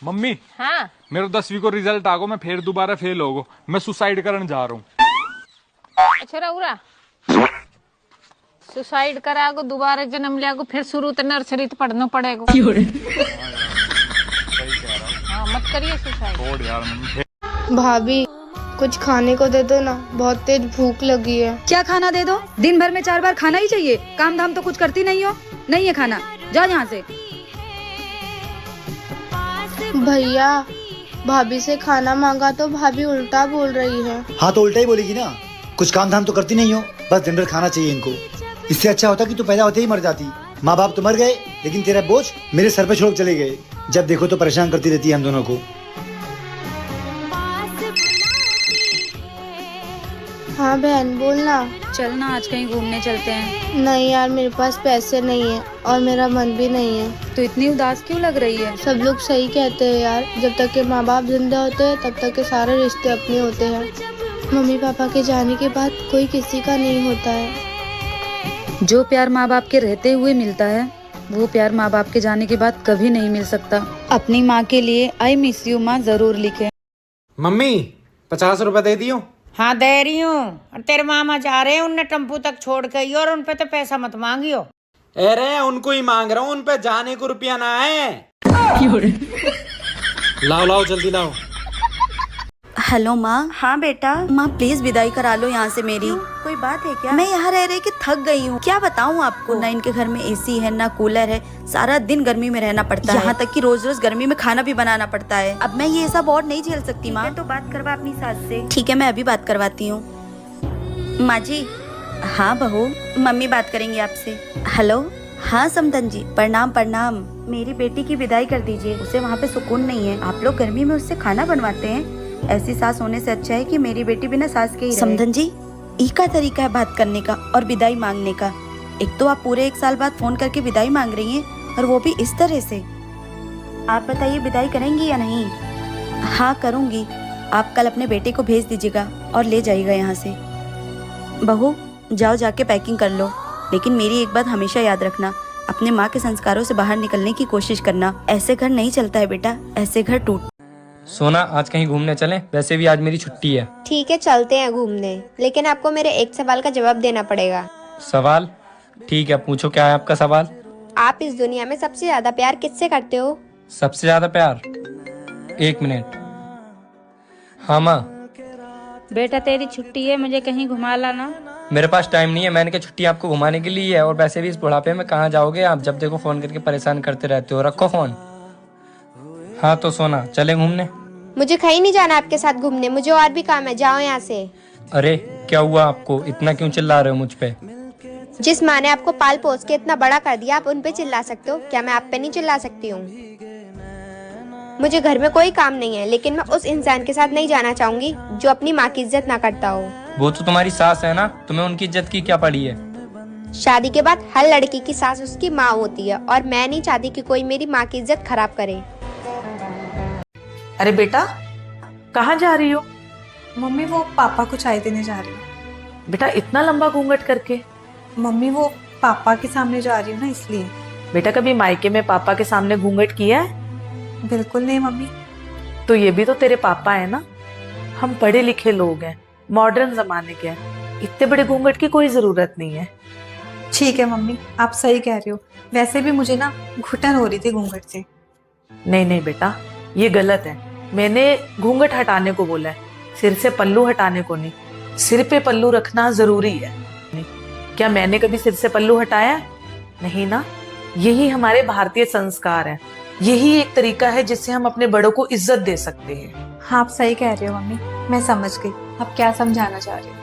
Mummy हाँ मेरे 10वीं को रिजल्ट आगो, मैं फिर दोबारा फेल होगो, मैं सुसाइड करने जा रहा हूँ। अच्छा रउरा सुसाइड करागो, दोबारा जन्म लियागो, फिर शुरू तो नर्सरी तो पढ़ना पड़ेगा। हाँ मत करिए सुसाइड। छोड़ यार मम्मी। भाभी कुछ खाने को दे दो ना, बहुत तेज भूख लगी है। क्या खाना दे दो? दिन भर में 4 बार खाना ही चाहिए? काम धाम तो कुछ करती नहीं हो। नहीं है खाना, जाओ यहाँ से। भैया भाभी से खाना मांगा तो भाभी उल्टा बोल रही है। हाँ तो उल्टा ही बोलेगी ना, कुछ काम धाम तो करती नहीं हो, बस दिन भर खाना चाहिए इनको। इससे अच्छा होता कि तू पैदा होते ही मर जाती। माँ बाप तो मर गए, लेकिन तेरा बोझ मेरे सर पे छोड़ चले गए। जब देखो तो परेशान करती रहती है हम दोनों को। हाँ बहन बोलना। चल ना आज कहीं घूमने चलते हैं। नहीं यार मेरे पास पैसे नहीं है और मेरा मन भी नहीं है। तो इतनी उदास क्यों लग रही है? सब लोग सही कहते हैं यार, जब तक के माँ बाप जिंदा होते हैं तब तक के सारे रिश्ते अपने होते हैं। मम्मी पापा के जाने के बाद कोई किसी का नहीं होता है। जो प्यार माँ बाप के रहते हुए मिलता है, वो प्यार माँ बाप के जाने के बाद कभी नहीं मिल सकता। अपनी माँ के लिए आई मिस यू माँ जरूर लिखे। मम्मी 50 रुपए दे दियो। हाँ दे रही हूँ। और तेरे मामा जा रहे हैं, उन्हें टेम्पू तक छोड़ के और उन पे तो पैसा मत मांगियो। अरे उनको ही मांग रहा हूँ, उन पे जाने को रुपया ना है। लाओ लाओ जल्दी लाओ। हेलो माँ। हाँ बेटा। माँ प्लीज विदाई करा लो यहाँ से मेरी। कोई बात है क्या? मैं यहाँ रह रह के थक गई हूँ। क्या बताऊँ आपको, ना इनके घर में एसी है ना कूलर है, सारा दिन गर्मी में रहना पड़ता है। यहाँ तक कि रोज रोज गर्मी में खाना भी बनाना पड़ता है। अब मैं ये सब और नहीं झेल सकती माँ। तो बात करवा अपनी सास से। ठीक है मैं अभी बात करवाती हूँ। माँ जी। हाँ बहू, मम्मी बात करेंगी आपसे। हेलो। हाँ समधन जी, प्रणाम प्रणाम। मेरी बेटी की विदाई कर दीजिए, उसे वहाँ पे सुकून नहीं है। आप लोग गर्मी में उससे खाना बनवाते हैं, ऐसी सास होने से अच्छा है कि मेरी बेटी बिना सास के ही रहे। समधन जी, ये का तरीका है बात करने का और विदाई मांगने का? एक तो आप पूरे 1 साल बाद फोन करके विदाई मांग रही हैं और वो भी इस तरह से। आप बताइए विदाई करेंगी या नहीं? हाँ करूँगी। आप कल अपने बेटे को भेज दीजिएगा और ले जाइएगा यहाँ से। बहू जाओ जाके पैकिंग कर लो, लेकिन मेरी एक बात हमेशा याद रखना, अपने माँ के संस्कारों से बाहर निकलने की कोशिश करना। ऐसे घर नहीं चलता है बेटा, ऐसे घर टूट। सोना आज कहीं घूमने चलें? वैसे भी आज मेरी छुट्टी है। ठीक है चलते हैं घूमने, लेकिन आपको मेरे एक सवाल का जवाब देना पड़ेगा। सवाल? ठीक है पूछो, क्या है आपका सवाल? आप इस दुनिया में सबसे ज्यादा प्यार किससे करते हो? सबसे ज्यादा प्यार? 1 मिनट। हाँ माँ। बेटा तेरी छुट्टी है, मुझे कहीं घुमा लाना। मेरे पास टाइम नहीं है, मैंने कहा छुट्टी आपको घुमाने के लिए है, और वैसे भी इस बुढ़ापे में कहाँ जाओगे आप, जब देखो फोन करके परेशान करते रहते हो। रखो फोन। हाँ तो सोना चले घूमने? मुझे कहीं नहीं जाना आपके साथ घूमने, मुझे और भी काम है, जाओ यहाँ से। अरे क्या हुआ आपको, इतना क्यों चिल्ला रहे हो मुझ पे? जिस माँ ने आपको पाल पोस के इतना बड़ा कर दिया, आप उन पे चिल्ला सकते हो क्या? मैं आप पे नहीं चिल्ला सकती हूँ। मुझे घर में कोई काम नहीं है, लेकिन मैं उस इंसान के साथ नहीं जाना चाहूंगी जो अपनी माँ की इज्जत ना करता हो। वो तो तुम्हारी सास है ना, तुम्हें उनकी इज्जत की क्या पड़ी है? शादी के बाद हर लड़की की सास उसकी माँ होती है, और मैं नहीं चाहती कि कोई मेरी माँ की इज्जत खराब करे। अरे बेटा कहाँ जा रही हो? मम्मी वो पापा को चाय देने जा रही हूँ। बेटा इतना लंबा घूंघट करके? मम्मी वो पापा के सामने जा रही हूँ ना, इसलिए। बेटा कभी मायके में पापा के सामने घूंघट किया है? बिल्कुल नहीं मम्मी। तो ये भी तो तेरे पापा है ना, हम पढ़े लिखे लोग हैं, मॉडर्न जमाने के हैं, इतने बड़े घूंघट की कोई जरूरत नहीं है। ठीक है मम्मी, आप सही कह रही हो, वैसे भी मुझे ना घुटन हो रही थी घूंघट से। नहीं नहीं बेटा ये गलत है, मैंने घूंघट हटाने को बोला है, सिर से पल्लू हटाने को नहीं। सिर पे पल्लू रखना जरूरी है। क्या मैंने कभी सिर से पल्लू हटाया? नहीं ना। यही हमारे भारतीय संस्कार है, यही एक तरीका है जिससे हम अपने बड़ों को इज्जत दे सकते हैं। हाँ आप सही कह रहे हो मम्मी, मैं समझ गई आप क्या समझाना चाह रही हो।